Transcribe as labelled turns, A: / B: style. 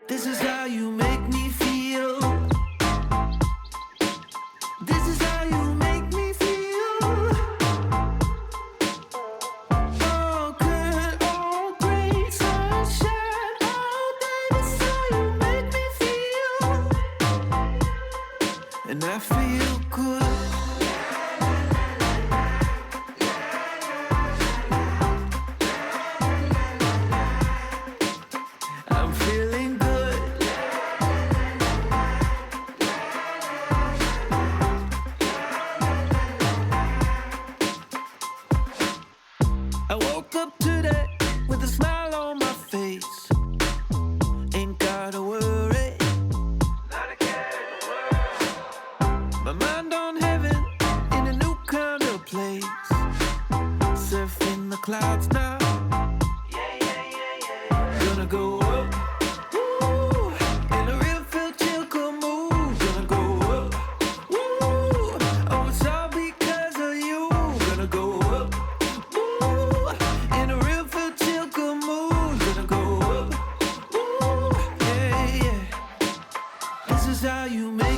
A: This is how you make me feel. This is how you make me feel. All good, all great, sunshine all day. This is how you make me feel. And I feel good. I'm feeling good. I woke up today with a smile on my face. Ain't gotta worry. Not a care in the world. My mind on heaven in a new kind of place. Surfing the clouds now. Gonna go up, woo, in a real feel chill cool mood. Gonna go up, woo, oh it's all because of you. Gonna go up, woo, in a real feel chill cool mood. Gonna go up, woo, yeah, yeah. This is how you make